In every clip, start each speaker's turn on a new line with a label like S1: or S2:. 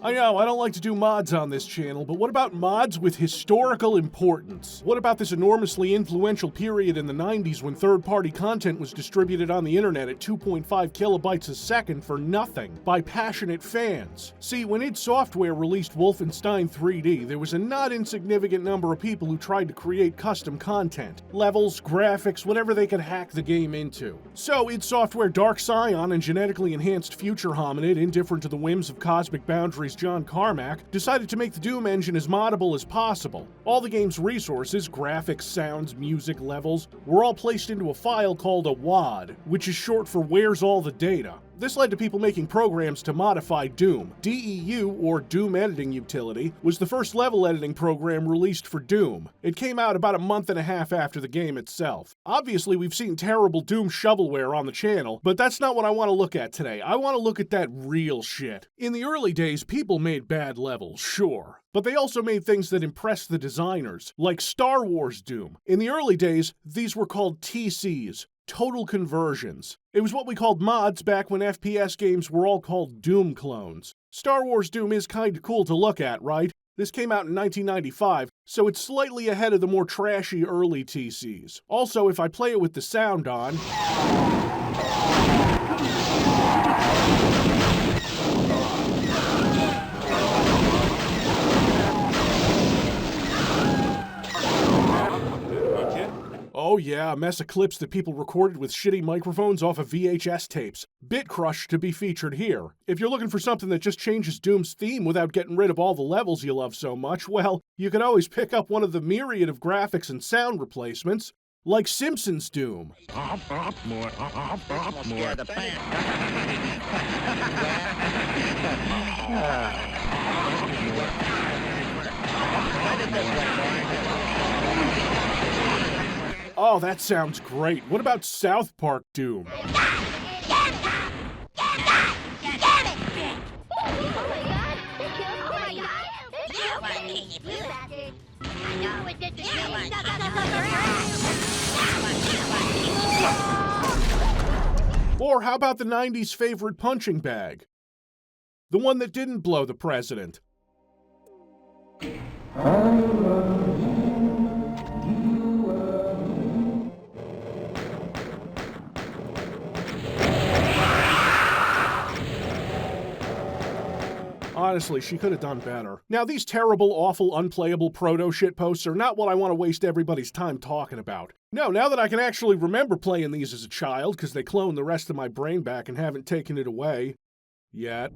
S1: I know, I don't like to do mods on this channel, but what about mods with historical importance? What about this enormously influential period in the 90s when third-party content was distributed on the internet at 2.5 kilobytes a second for nothing by passionate fans? See, when id Software released Wolfenstein 3D, there was a not insignificant number of people who tried to create custom content. Levels, graphics, whatever they could hack the game into. So, id Software Dark Scion and genetically enhanced future hominid, indifferent to the whims of Cosmic Boundaries John Carmack, decided to make the Doom engine as moddable as possible. All the game's resources, graphics, sounds, music, levels, were all placed into a file called a WAD, which is short for Where's All the Data. This led to people making programs to modify Doom. DEU, or Doom Editing Utility, was the first level editing program released for Doom. It came out about a month and a half after the game itself. Obviously, we've seen terrible Doom shovelware on the channel, but that's not what I want to look at today. I want to look at that real shit. In the early days, people made bad levels, sure. But they also made things that impressed the designers, like Star Wars Doom. In the early days, these were called TCs. Total conversions. It was what we called mods back when FPS games were all called Doom clones. Star Wars Doom is kinda cool to look at, right? This came out in 1995, so it's slightly ahead of the more trashy early TCs. Also, if I play it with the sound on... Oh yeah, a mess of clips that people recorded with shitty microphones off of VHS tapes. Bit Crush to be featured here. If you're looking for something that just changes Doom's theme without getting rid of all the levels you love so much, well, you can always pick up one of the myriad of graphics and sound replacements, like Simpsons Doom. Oh, that sounds great. What about South Park Doom? Or how about the 90s favorite punching bag? The one that didn't blow the president. Honestly, she could have done better. Now, these terrible, awful, unplayable proto shitposts are not what I want to waste everybody's time talking about. No, now that I can actually remember playing these as a child, because they cloned the rest of my brain back and haven't taken it away. Yet.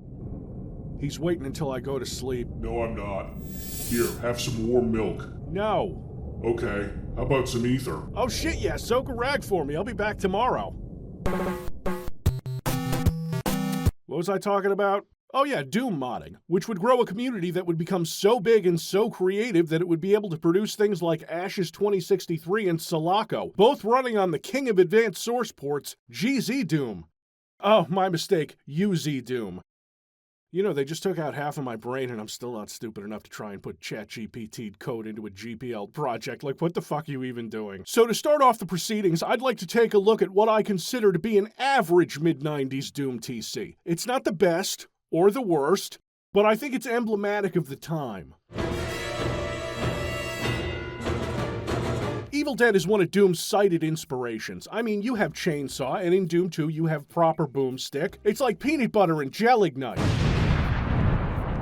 S1: He's waiting until I go to sleep.
S2: No, I'm not. Here, have some warm milk.
S1: No.
S2: Okay, how about some ether?
S1: Oh shit, yeah, soak a rag for me. I'll be back tomorrow. What was I talking about? Oh yeah, Doom modding, which would grow a community that would become so big and so creative that it would be able to produce things like Ashes 2063 and Sulaco, both running on the king of advanced source ports, GZ Doom. Oh, my mistake, UZ Doom. You know, they just took out half of my brain and I'm still not stupid enough to try and put ChatGPT code into a GPL project. Like, what the fuck are you even doing? So to start off the proceedings, I'd like to take a look at what I consider to be an average mid-90s Doom TC. It's not the best, or the worst, but I think it's emblematic of the time. Evil Dead is one of Doom's cited inspirations. I mean, you have Chainsaw, and in Doom 2 you have proper boomstick. It's like peanut butter and Gelignite.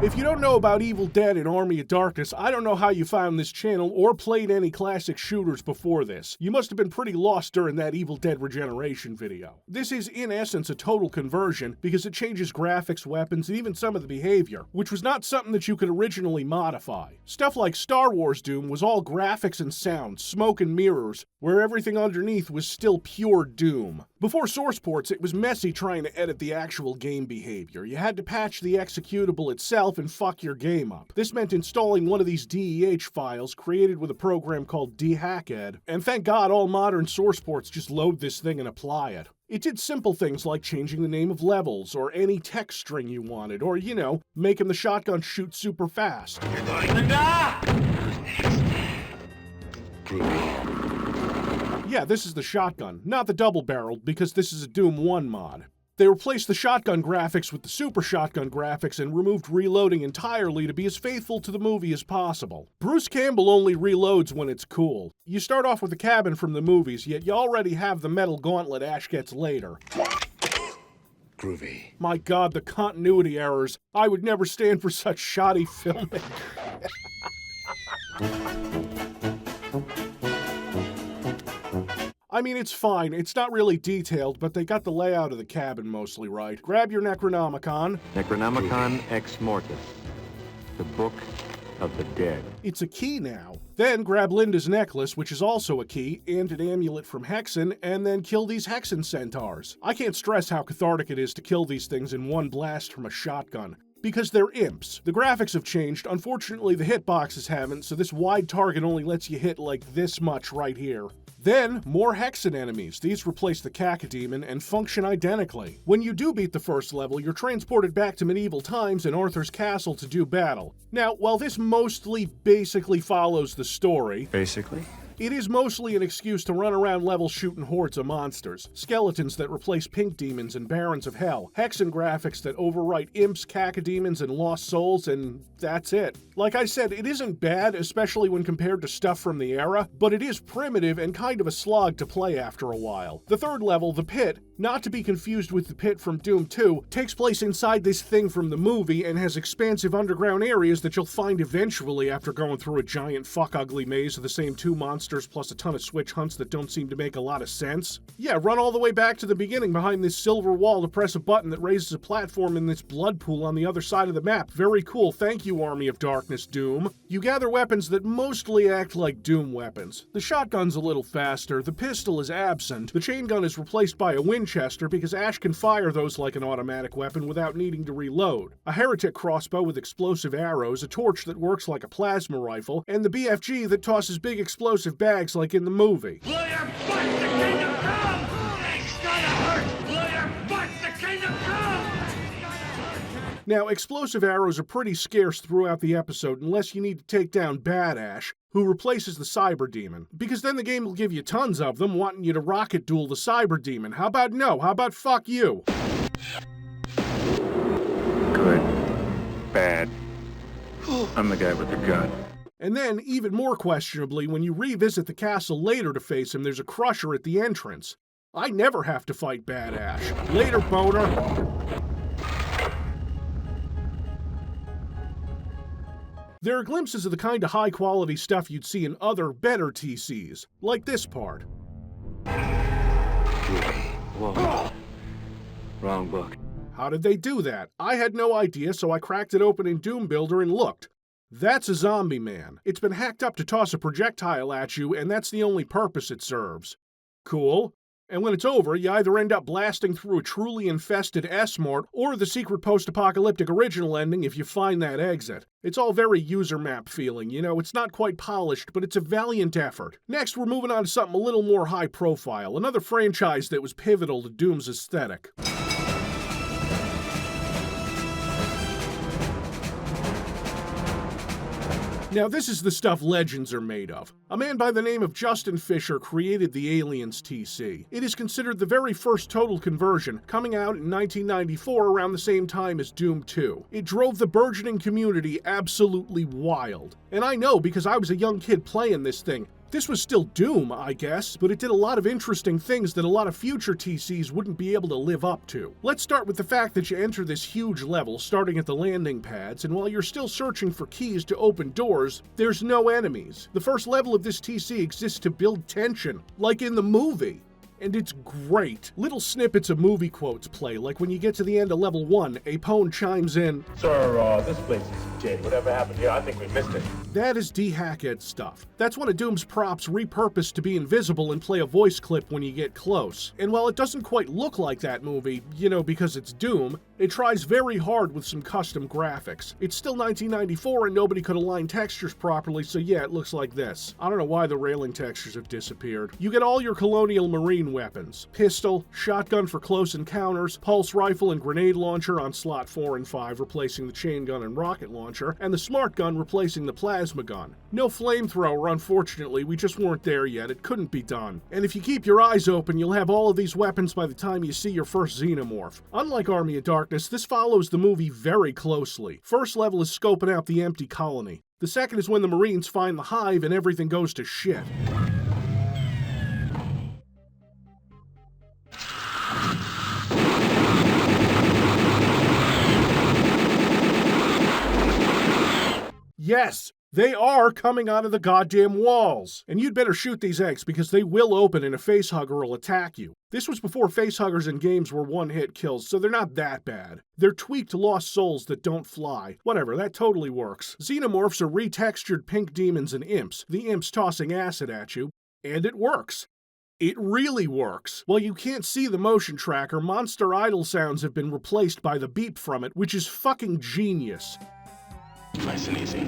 S1: If you don't know about Evil Dead and Army of Darkness, I don't know how you found this channel or played any classic shooters before this. You must have been pretty lost during that Evil Dead Regeneration video. This is in essence a total conversion because it changes graphics, weapons, and even some of the behavior, which was not something that you could originally modify. Stuff like Star Wars Doom was all graphics and sound, smoke and mirrors, where everything underneath was still pure Doom. Before source ports, it was messy trying to edit the actual game behavior. You had to patch the executable itself and fuck your game up. This meant installing one of these DEH files created with a program called dhacked, and thank God all modern source ports just load this thing and apply it. It did simple things like changing the name of levels, or any text string you wanted, or, you know, making the shotgun shoot super fast.
S3: You're going to die!
S1: Yeah, this is the shotgun, not the double-barreled, because this is a Doom 1 mod. They replaced the shotgun graphics with the super shotgun graphics and removed reloading entirely to be as faithful to the movie as possible. Bruce Campbell only reloads when it's cool. You start off with the cabin from the movies, yet you already have the metal gauntlet Ash gets later.
S3: Groovy.
S1: My god, the continuity errors. I would never stand for such shoddy filming. I mean, it's fine. It's not really detailed, but they got the layout of the cabin mostly right. Grab your Necronomicon.
S4: Necronomicon Ex Mortis, the Book of the Dead.
S1: It's a key now. Then grab Linda's necklace, which is also a key, and an amulet from Hexen, and then kill these Hexen centaurs. I can't stress how cathartic it is to kill these things in one blast from a shotgun. Because they're imps. The graphics have changed. Unfortunately, the hitboxes haven't, so this wide target only lets you hit like this much right here. Then, more Hexen enemies. These replace the Cacodemon and function identically. When you do beat the first level, you're transported back to medieval times in Arthur's castle to do battle. Now, while this mostly basically follows the story, it is mostly an excuse to run around levels shooting hordes of monsters. Skeletons that replace pink demons and barons of hell. Hexen graphics that overwrite imps, cacodemons, and lost souls, and that's it. Like I said, it isn't bad, especially when compared to stuff from the era, but it is primitive and kind of a slog to play after a while. The third level, the pit, not to be confused with the pit from Doom 2, takes place inside this thing from the movie and has expansive underground areas that you'll find eventually after going through a giant fuck-ugly maze of the same two monsters plus a ton of switch hunts that don't seem to make a lot of sense. Yeah, run all the way back to the beginning behind this silver wall to press a button that raises a platform in this blood pool on the other side of the map. Very cool, thank you, Army of Darkness, Doom. You gather weapons that mostly act like Doom weapons. The shotgun's a little faster, the pistol is absent, the chain gun is replaced by a Winchester because Ash can fire those like an automatic weapon without needing to reload. A heretic crossbow with explosive arrows, a torch that works like a plasma rifle, and the BFG that tosses big explosive bags like in the movie.
S5: Blow your butt, the kingdom come! It's gonna hurt! Blow your butt, the kingdom come!
S1: Now, explosive arrows are pretty scarce throughout the episode unless you need to take down Bad Ash, who replaces the Cyber Demon. Because then the game will give you tons of them, wanting you to rocket duel the Cyber Demon. How about no? How about fuck you?
S4: Good. Bad. I'm the guy with the gun.
S1: And then, even more questionably, when you revisit the castle later to face him, there's a crusher at the entrance. I never have to fight Bad Ash. Later, boner. There are glimpses of the kind of high-quality stuff you'd see in other, better TCs, like this part.
S4: Whoa. Wrong book.
S1: How did they do that? I had no idea, so I cracked it open in Doom Builder and looked. That's a zombie man. It's been hacked up to toss a projectile at you, and that's the only purpose it serves. Cool. And when it's over, you either end up blasting through a truly infested S-Mort, or the secret post-apocalyptic original ending if you find that exit. It's all very user map feeling, you know, it's not quite polished, but it's a valiant effort. Next, we're moving on to something a little more high profile, another franchise that was pivotal to Doom's aesthetic. Now, this is the stuff legends are made of. A man by the name of Justin Fisher created the Aliens TC. It is considered the very first total conversion, coming out in 1994 around the same time as Doom 2. It drove the burgeoning community absolutely wild. And I know because I was a young kid playing this thing. This was still Doom, I guess, but it did a lot of interesting things that a lot of future TCs wouldn't be able to live up to. Let's start with the fact that you enter this huge level, starting at the landing pads, and while you're still searching for keys to open doors, there's no enemies. The first level of this TC exists to build tension, like in the movie. And it's great. Little snippets of movie quotes play, like when you get to the end of level 1, Apone chimes in,
S6: Sir, this place is dead. Whatever happened here, I think we missed it.
S1: That is D-Hackhead stuff. That's one of Doom's props repurposed to be invisible and play a voice clip when you get close. And while it doesn't quite look like that movie, you know, because it's Doom, it tries very hard with some custom graphics. It's still 1994 and nobody could align textures properly, so yeah, it looks like this. I don't know why the railing textures have disappeared. You get all your Colonial Marine weapons. Pistol, shotgun for close encounters, pulse rifle and grenade launcher on slot 4 and 5, replacing the chain gun and rocket launcher. launcher, and the smart gun replacing the plasma gun. No flamethrower, unfortunately, we just weren't there yet, it couldn't be done. And if you keep your eyes open, you'll have all of these weapons by the time you see your first xenomorph. Unlike Army of Darkness, this follows the movie very closely. First level is scoping out the empty colony. The second is when the Marines find the hive and everything goes to shit. Yes, they are coming out of the goddamn walls. And you'd better shoot these eggs because they will open and a facehugger will attack you. This was before facehuggers in games were one-hit kills, so they're not that bad. They're tweaked lost souls that don't fly. Whatever, that totally works. Xenomorphs are retextured pink demons and imps, the imps tossing acid at you, and it works. It really works. While you can't see the motion tracker, monster idle sounds have been replaced by the beep from it, which is fucking genius.
S6: Nice and easy.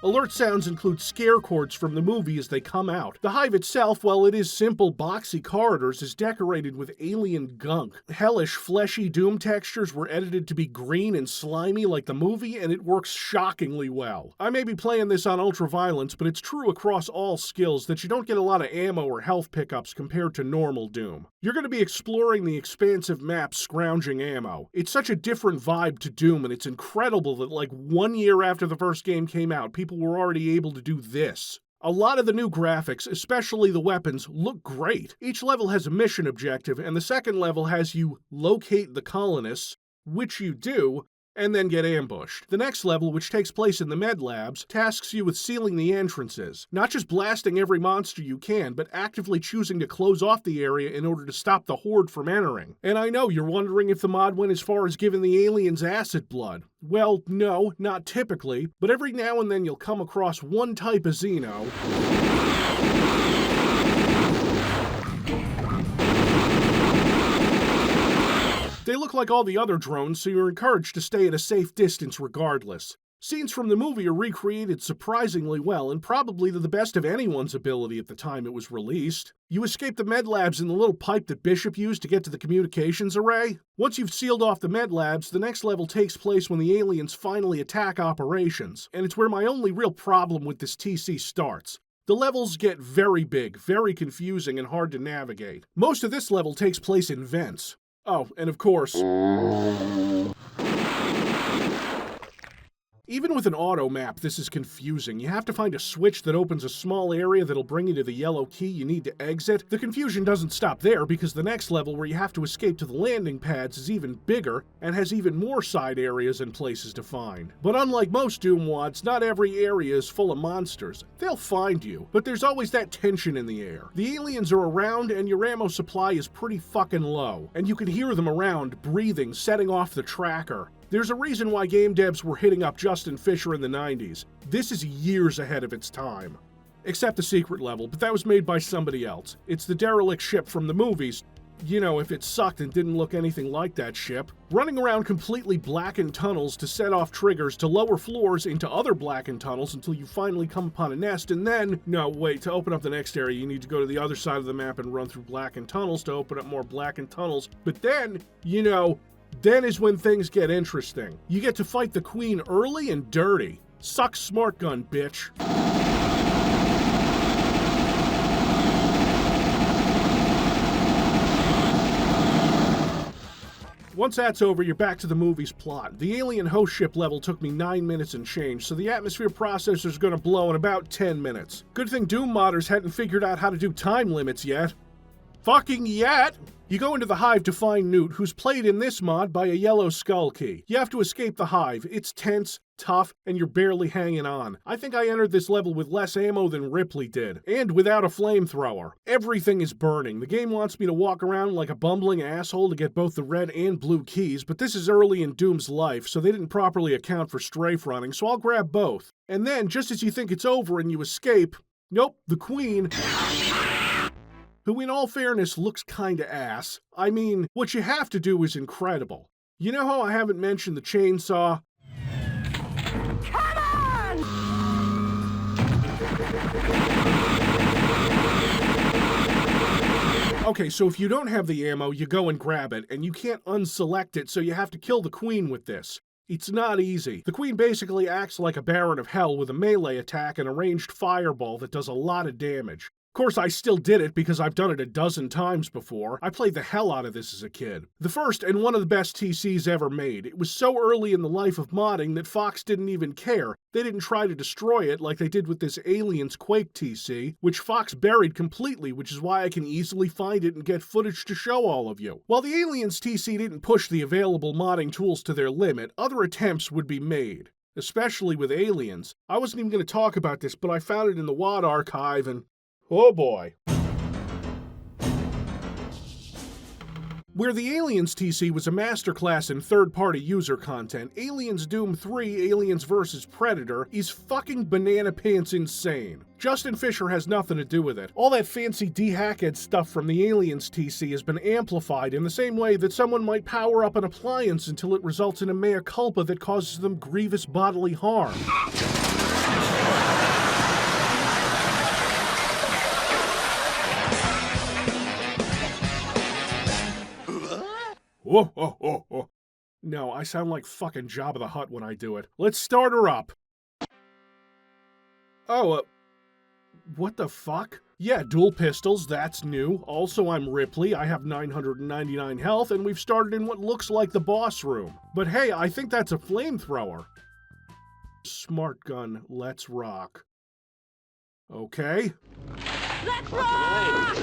S1: Alert sounds include scare chords from the movie as they come out. The hive itself, while it is simple, boxy corridors, is decorated with alien gunk. Hellish, fleshy doom textures were edited to be green and slimy like the movie, and it works shockingly well. I may be playing this on ultraviolence, but it's true across all skills that you don't get a lot of ammo or health pickups compared to normal Doom. You're going to be exploring the expansive map scrounging ammo. It's such a different vibe to Doom, and it's incredible that like 1 year after the first game came out, people were already able to do this. A lot of the new graphics, especially the weapons, look great. Each level has a mission objective, and the second level has you locate the colonists, which you do, and then get ambushed. The next level, which takes place in the med labs, tasks you with sealing the entrances. Not just blasting every monster you can, but actively choosing to close off the area in order to stop the horde from entering. And I know you're wondering if the mod went as far as giving the aliens acid blood. Well, no, not typically, but every now and then you'll come across one type of Xeno They look like all the other drones, so you're encouraged to stay at a safe distance regardless. Scenes from the movie are recreated surprisingly well, and probably to the best of anyone's ability at the time it was released. You escape the med labs in the little pipe that Bishop used to get to the communications array. Once you've sealed off the med labs, the next level takes place when the aliens finally attack operations, and it's where my only real problem with this TC starts. The levels get very big, very confusing, and hard to navigate. Most of this level takes place in vents. Oh, and of course, even with an auto map, this is confusing. You have to find a switch that opens a small area that'll bring you to the yellow key you need to exit. The confusion doesn't stop there because the next level where you have to escape to the landing pads is even bigger and has even more side areas and places to find. But unlike most Doom WADs, not every area is full of monsters. They'll find you, but there's always that tension in the air. The aliens are around and your ammo supply is pretty fucking low, and you can hear them around, breathing, setting off the tracker. There's a reason why game devs were hitting up Justin Fisher in the 90s. This is years ahead of its time. Except the secret level, but that was made by somebody else. It's the derelict ship from the movies. You know, if it sucked and didn't look anything like that ship. Running around completely blackened tunnels to set off triggers to lower floors into other blackened tunnels until you finally come upon a nest, and then, no, wait, to open up the next area you need to go to the other side of the map and run through blackened tunnels to open up more blackened tunnels. But then, then is when things get interesting. You get to fight the Queen early and dirty. Suck smart gun, bitch. Once that's over, you're back to the movie's plot. The alien host ship level took me 9 minutes and change, so the atmosphere processor's gonna blow in about 10 minutes. Good thing Doom modders hadn't figured out how to do time limits yet. Fucking yet! You go into the hive to find Newt, who's played in this mod by a yellow skull key. You have to escape the hive. It's tense, tough, and you're barely hanging on. I think I entered this level with less ammo than Ripley did, and without a flamethrower. Everything is burning. The game wants me to walk around like a bumbling asshole to get both the red and blue keys, but this is early in Doom's life, so they didn't properly account for strafe running, so I'll grab both. And then, just as you think it's over and you escape, nope, the Queen, who in all fairness looks kinda ass. I mean, what you have to do is incredible. You know how I haven't mentioned the chainsaw?
S5: Come on!
S1: Okay, so if you don't have the ammo, you go and grab it, and you can't unselect it, so you have to kill the queen with this. It's not easy. The queen basically acts like a Baron of Hell with a melee attack and a ranged fireball that does a lot of damage. Of course, I still did it because I've done it a dozen times before. I played the hell out of this as a kid. The first and one of the best TCs ever made. It was so early in the life of modding that Fox didn't even care. They didn't try to destroy it like they did with this Aliens Quake TC, which Fox buried completely, which is why I can easily find it and get footage to show all of you. While the Aliens TC didn't push the available modding tools to their limit, other attempts would be made. Especially with Aliens. I wasn't even going to talk about this, but I found it in the WAD archive and oh boy. Where the Aliens TC was a masterclass in third-party user content, Aliens Doom 3 Aliens vs. Predator is fucking banana pants insane. Justin Fisher has nothing to do with it. All that fancy dehacked stuff from the Aliens TC has been amplified in the same way that someone might power up an appliance until it results in a mea culpa that causes them grievous bodily harm. Whoa, whoa, whoa, whoa. No, I sound like fucking Jabba the Hutt when I do it. Let's start her up. Oh, what the fuck? Yeah, dual pistols, that's new. Also, I'm Ripley, I have 999 health, and we've started in what looks like the boss room. But hey, I think that's a flamethrower. Smart gun, let's rock. Okay.
S5: Let's rock!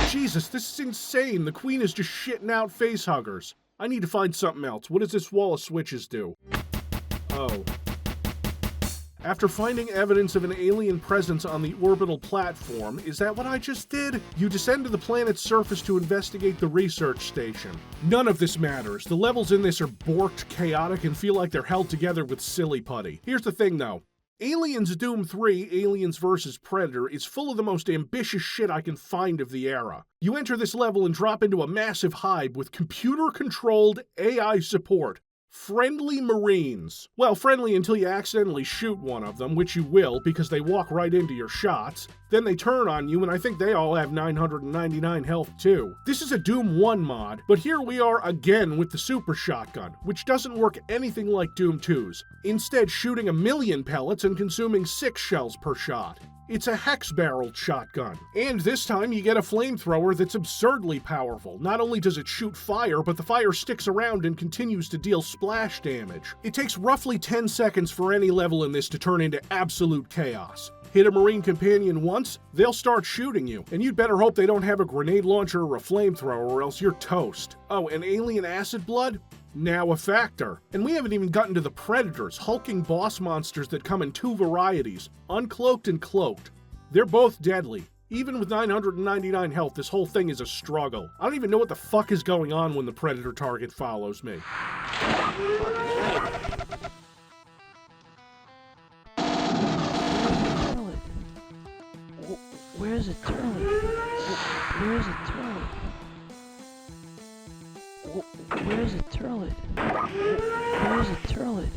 S1: Jesus, this is insane. The queen is just shitting out facehuggers. I need to find something else. What does this wall of switches do? Oh. After finding evidence of an alien presence on the orbital platform, is that what I just did? You descend to the planet's surface to investigate the research station. None of this matters. The levels in this are borked, chaotic, and feel like they're held together with silly putty. Here's the thing though. Aliens Doom 3 Aliens vs. Predator is full of the most ambitious shit I can find of the era. You enter this level and drop into a massive hive with computer-controlled AI support. Friendly Marines. Well, friendly until you accidentally shoot one of them, which you will because they walk right into your shots. Then they turn on you, and I think they all have 999 health too. This is a Doom 1 mod, but here we are again with the super shotgun, which doesn't work anything like Doom 2's, instead shooting 1,000,000 pellets and consuming 6 shells per shot. It's a hex-barreled shotgun. And this time you get a flamethrower that's absurdly powerful. Not only does it shoot fire, but the fire sticks around and continues to deal splash damage. It takes roughly 10 seconds for any level in this to turn into absolute chaos. Hit a Marine companion once, they'll start shooting you, and you'd better hope they don't have a grenade launcher or a flamethrower or else you're toast. Oh, and alien acid blood? Now a factor. And we haven't even gotten to the Predators, hulking boss monsters that come in 2 varieties, uncloaked and cloaked. They're both deadly. Even with 999 health, this whole thing is a struggle. I don't even know what the fuck is going on when the Predator target follows me.
S3: Where's the turret? Where's the turret? Where's the turret? Where's the turret?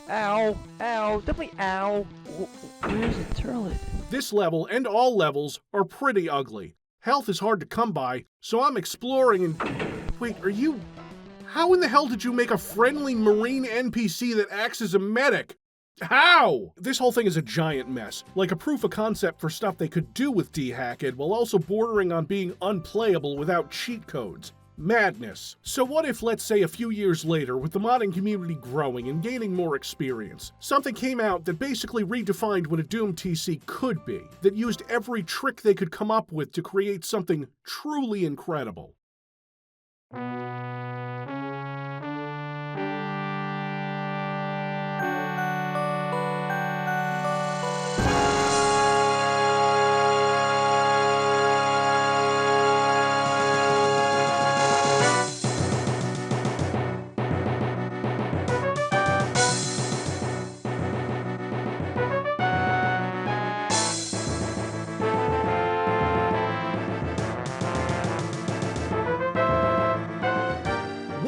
S3: Ow! Ow! Definitely ow! Where's the turret?
S1: This level, and all levels, are pretty ugly. Health is hard to come by, so I'm exploring and... Wait, are you... How in the hell did you make a friendly Marine NPC that acts as a medic? How? This whole thing is a giant mess, like a proof of concept for stuff they could do with dehacked while also bordering on being unplayable without cheat codes. Madness. So what if, let's say a few years later, with the modding community growing and gaining more experience, something came out that basically redefined what a Doom TC could be, that used every trick they could come up with to create something truly incredible?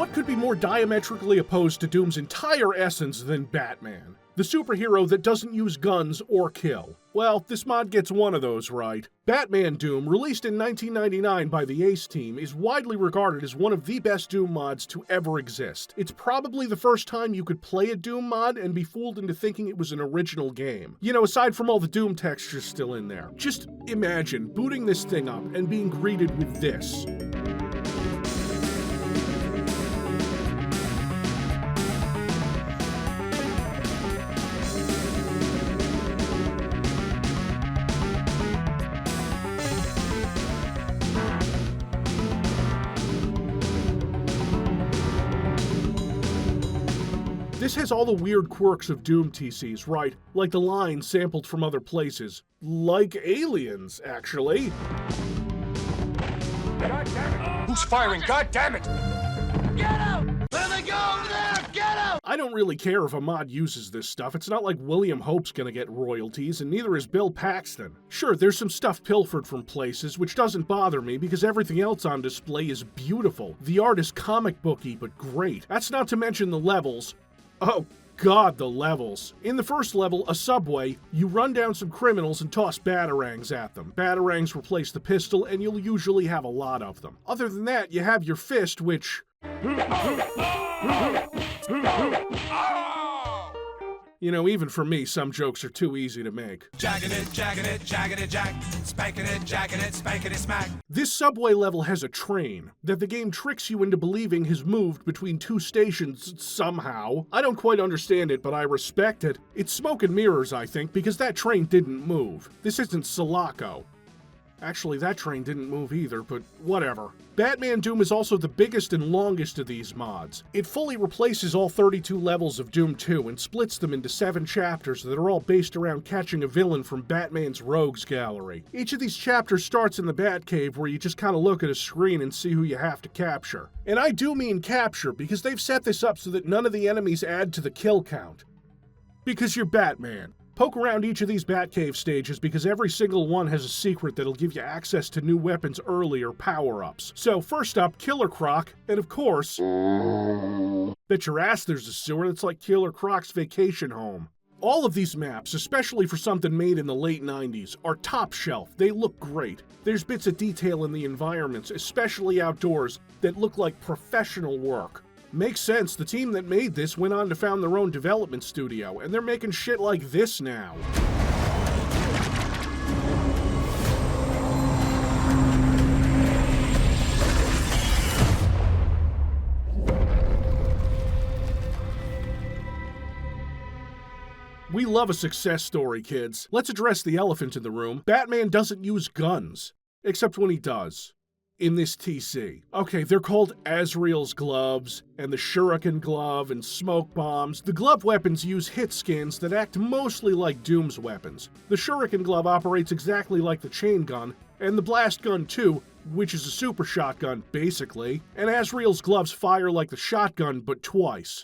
S1: What could be more diametrically opposed to Doom's entire essence than Batman? The superhero that doesn't use guns or kill. Well, this mod gets one of those right. Batman Doom, released in 1999 by the Ace team, is widely regarded as one of the best Doom mods to ever exist. It's probably the first time you could play a Doom mod and be fooled into thinking it was an original game. You know, aside from all the Doom textures still in there. Just imagine booting this thing up and being greeted with this. This has all the weird quirks of Doom TCs, right? Like the lines sampled from other places. Like Aliens, actually.
S6: Who's firing? God damn it!
S5: Get him! There they go over there! Get him!
S1: I don't really care if a mod uses this stuff. It's not like William Hope's gonna get royalties, and neither is Bill Paxton. Sure, there's some stuff pilfered from places, which doesn't bother me because everything else on display is beautiful. The art is comic booky, but great. That's not to mention the levels. Oh god, the levels. In the first level, a subway, you run down some criminals and toss batarangs at them. Batarangs replace the pistol, and you'll usually have a lot of them. Other than that, you have your fist, which... You know, even for me, some jokes are too easy to make.
S7: Jagging it, jack, spanking it, jacking it, spanking it, smack.
S1: This subway level has a train that the game tricks you into believing has moved between two stations somehow. I don't quite understand it, but I respect it. It's smoke and mirrors, I think, because that train didn't move. This isn't Sulaco. Actually, that train didn't move either, but whatever. Batman Doom is also the biggest and longest of these mods. It fully replaces all 32 levels of Doom 2 and splits them into 7 chapters that are all based around catching a villain from Batman's Rogues Gallery. Each of these chapters starts in the Batcave, where you just kind of look at a screen and see who you have to capture. And I do mean capture, because they've set this up so that none of the enemies add to the kill count. Because you're Batman. Poke around each of these Batcave stages because every single one has a secret that'll give you access to new weapons early or power-ups. So first up, Killer Croc, and of course... Bet your ass there's a sewer that's like Killer Croc's vacation home. All of these maps, especially for something made in the late 90s, are top shelf. They look great. There's bits of detail in the environments, especially outdoors, that look like professional work. Makes sense, the team that made this went on to found their own development studio, and they're making shit like this now. We love a success story, kids. Let's address the elephant in the room. Batman doesn't use guns. Except when he does. In this TC. Okay, they're called Azrael's gloves, and the Shuriken glove, and smoke bombs. The glove weapons use hit skins that act mostly like Doom's weapons. The Shuriken glove operates exactly like the chain gun, and the blast gun too, which is a super shotgun, basically. And Azrael's gloves fire like the shotgun, but twice.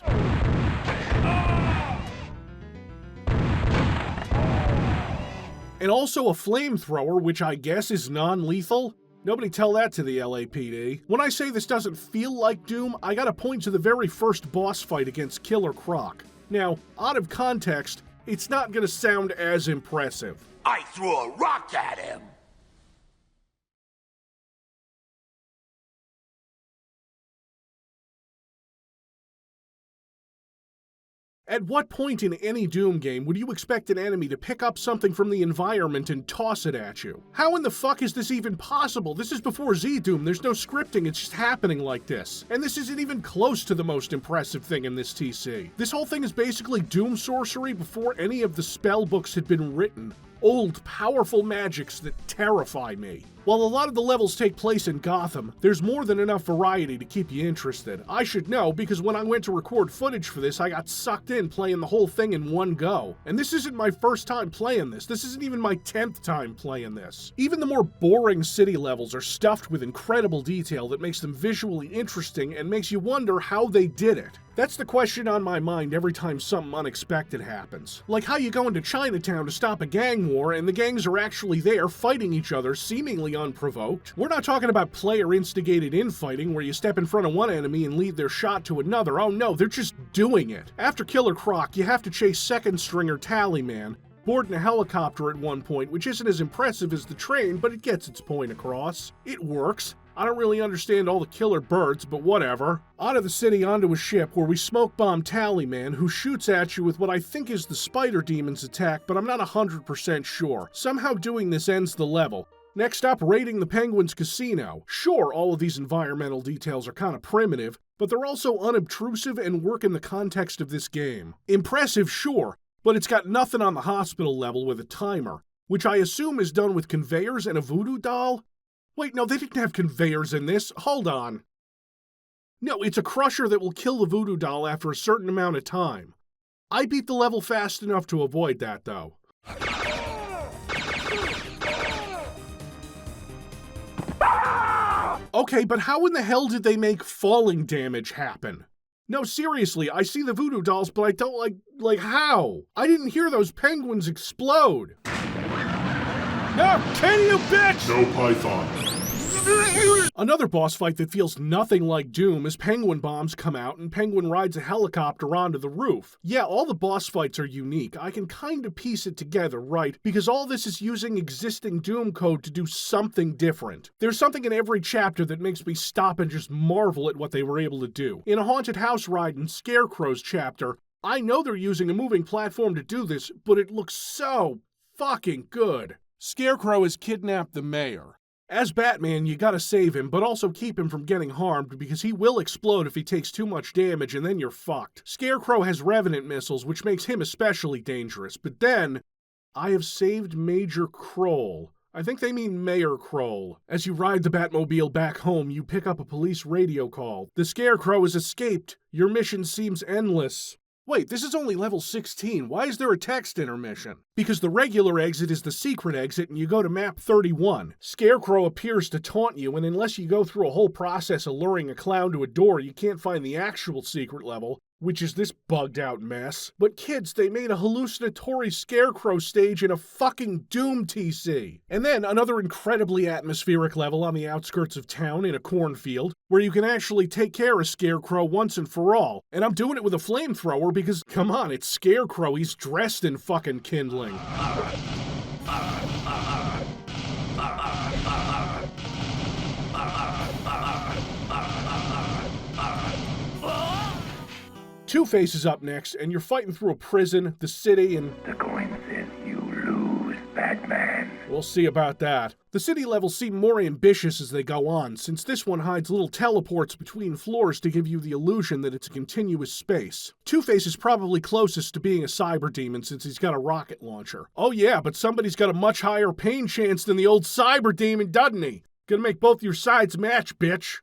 S1: And also a flamethrower, which I guess is non-lethal? Nobody tell that to the LAPD. When I say this doesn't feel like Doom, I gotta point to the very first boss fight against Killer Croc. Now, out of context, it's not gonna sound as impressive.
S5: I threw a rock at him!
S1: At what point in any Doom game would you expect an enemy to pick up something from the environment and toss it at you? How in the fuck is this even possible? This is before Z-Doom, there's no scripting, it's just happening like this. And this isn't even close to the most impressive thing in this TC. This whole thing is basically Doom sorcery before any of the spell books had been written. Old, powerful magics that terrify me. While a lot of the levels take place in Gotham, there's more than enough variety to keep you interested. I should know, because when I went to record footage for this, I got sucked in playing the whole thing in one go. And this isn't my first time playing this. This isn't even my 10th time playing this. Even the more boring city levels are stuffed with incredible detail that makes them visually interesting and makes you wonder how they did it. That's the question on my mind every time something unexpected happens. Like how you go into Chinatown to stop a gang war and the gangs are actually there fighting each other seemingly unprovoked. We're not talking about player-instigated infighting where you step in front of one enemy and lead their shot to another. Oh no, they're just doing it. After Killer Croc, you have to chase second stringer Tallyman, boarding a helicopter at one point, which isn't as impressive as the train, but it gets its point across. It works. I don't really understand all the killer birds, but whatever. Out of the city onto a ship where we smoke bomb Tallyman, who shoots at you with what I think is the Spider Demon's attack, but I'm not 100% sure. Somehow doing this ends the level. Next up, raiding the Penguin's casino. Sure, all of these environmental details are kind of primitive, but they're also unobtrusive and work in the context of this game. Impressive, sure, but it's got nothing on the hospital level with a timer, which I assume is done with conveyors and a voodoo doll? Wait, no, they didn't have conveyors in this. Hold on. No, it's a crusher that will kill the voodoo doll after a certain amount of time. I beat the level fast enough to avoid that, though. Okay, but how in the hell did they make falling damage happen? No, seriously, I see the voodoo dolls, but I don't like how? I didn't hear those penguins explode. No, can you, bitch?
S2: No python.
S1: Another boss fight that feels nothing like Doom is Penguin bombs come out and Penguin rides a helicopter onto the roof. Yeah, all the boss fights are unique. I can kind of piece it together, right? Because all this is using existing Doom code to do something different. There's something in every chapter that makes me stop and just marvel at what they were able to do. In a haunted house ride in Scarecrow's chapter, I know they're using a moving platform to do this, but it looks so fucking good. Scarecrow has kidnapped the mayor. As Batman, you gotta save him, but also keep him from getting harmed because he will explode if he takes too much damage and then you're fucked. Scarecrow has Revenant missiles, which makes him especially dangerous, but then, I have saved Major Kroll. I think they mean Mayor Kroll. As you ride the Batmobile back home, you pick up a police radio call. The Scarecrow has escaped. Your mission seems endless. Wait, this is only level 16. Why is there a text intermission? Because the regular exit is the secret exit and you go to map 31. Scarecrow appears to taunt you, and unless you go through a whole process of luring a clown to a door, you can't find the actual secret level, which is this bugged out mess. But kids, they made a hallucinatory Scarecrow stage in a fucking Doom TC. And then another incredibly atmospheric level on the outskirts of town in a cornfield, where you can actually take care of Scarecrow once and for all. And I'm doing it with a flamethrower because, come on, it's Scarecrow, he's dressed in fucking kindling. Two-Face is up next, and you're fighting through a prison, the city, and...
S8: The coin says you lose, Batman.
S1: We'll see about that. The city levels seem more ambitious as they go on, since this one hides little teleports between floors to give you the illusion that it's a continuous space. Two-Face is probably closest to being a cyber demon since he's got a rocket launcher. Oh yeah, but somebody's got a much higher pain chance than the old cyber demon, doesn't he? Gonna make both your sides match, bitch.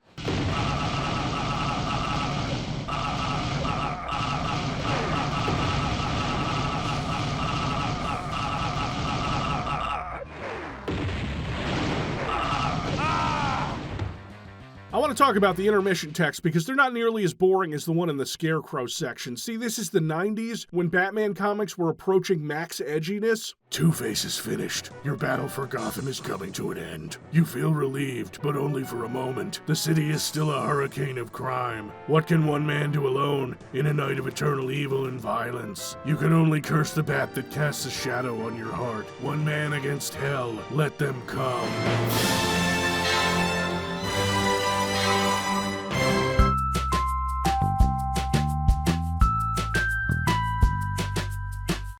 S1: I want to talk about the intermission text because they're not nearly as boring as the one in the Scarecrow section. See, this is the 90s when Batman comics were approaching max edginess.
S2: Two-Face is finished. Your battle for Gotham is coming to an end. You feel relieved, but only for a moment. The city is still a hurricane of crime. What can one man do alone in a night of eternal evil and violence? You can only curse the bat that casts a shadow on your heart. One man against hell. Let them come.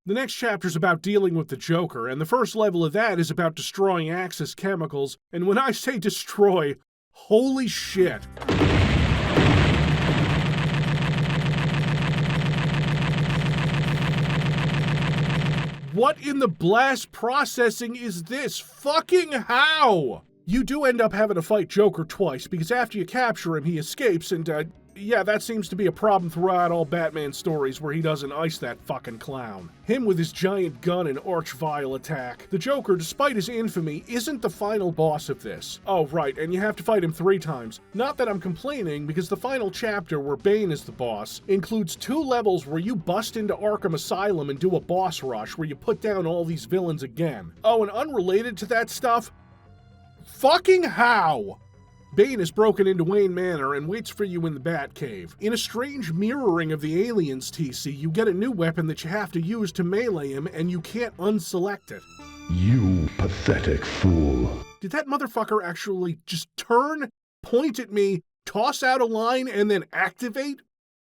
S1: The next chapter's about dealing with the Joker, and the first level of that is about destroying Axis chemicals, and when I say destroy, holy shit. What in the blast processing is this? Fucking how? You do end up having to fight Joker twice, because after you capture him, he escapes, and, yeah, that seems to be a problem throughout all Batman stories where he doesn't ice that fucking clown. Him with his giant gun and arch-vile attack. The Joker, despite his infamy, isn't the final boss of this. Oh, right, and you have to fight him 3 times. Not that I'm complaining, because the final chapter, where Bane is the boss, includes 2 levels where you bust into Arkham Asylum and do a boss rush where you put down all these villains again. Oh, and unrelated to that stuff, Fucking how? Bane has broken into Wayne Manor and waits for you in the Batcave. In a strange mirroring of the aliens, TC, you get a new weapon that you have to use to melee him, and you can't unselect it.
S2: You pathetic fool.
S1: Did that motherfucker actually just turn, point at me, toss out a line, and then activate?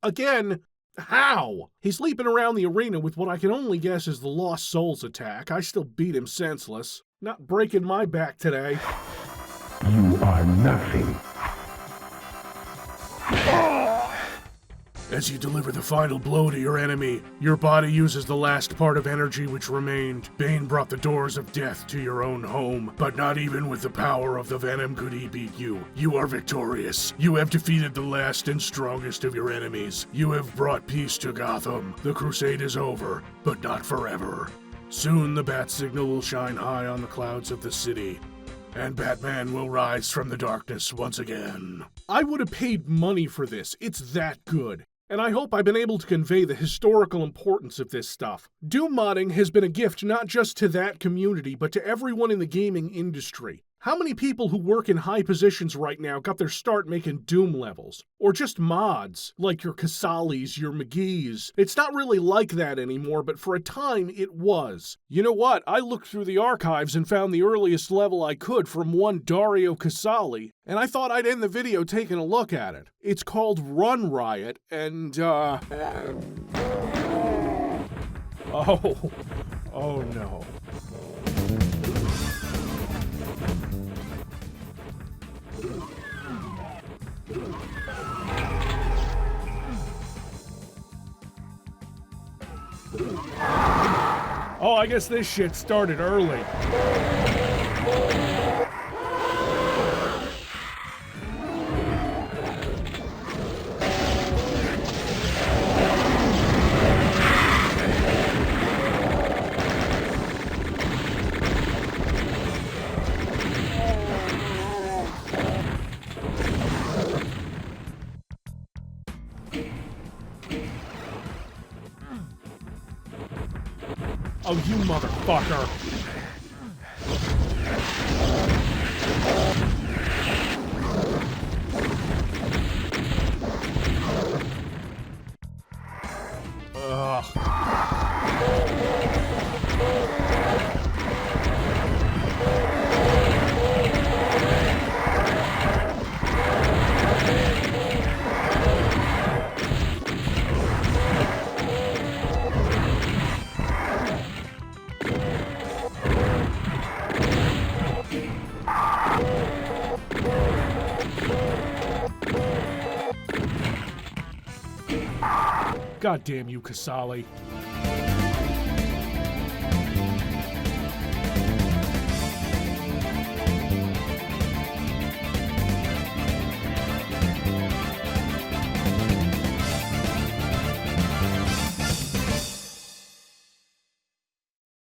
S1: Again, how? He's leaping around the arena with what I can only guess is the Lost Souls attack. I still beat him senseless. Not breaking my back today.
S2: You are nothing. As you deliver the final blow to your enemy, your body uses the last part of energy which remained. Bane brought the doors of death to your own home, but not even with the power of the venom could he beat you. You are victorious. You have defeated the last and strongest of your enemies. You have brought peace to Gotham. The crusade is over, but not forever. Soon the bat signal will shine high on the clouds of the city, and Batman will rise from the darkness once again.
S1: I would have paid money for this. It's that good. And I hope I've been able to convey the historical importance of this stuff. Doom modding has been a gift not just to that community, but to everyone in the gaming industry. How many people who work in high positions right now got their start making Doom levels? Or just mods, like your Casalis, your McGee's. It's not really like that anymore, but for a time it was. You know what? I looked through the archives and found the earliest level I could from one Dario Casali, and I thought I'd end the video taking a look at it. It's called Run Riot, and Oh no. Oh, I guess this shit started early. Oh, you motherfucker. God damn you, Casali.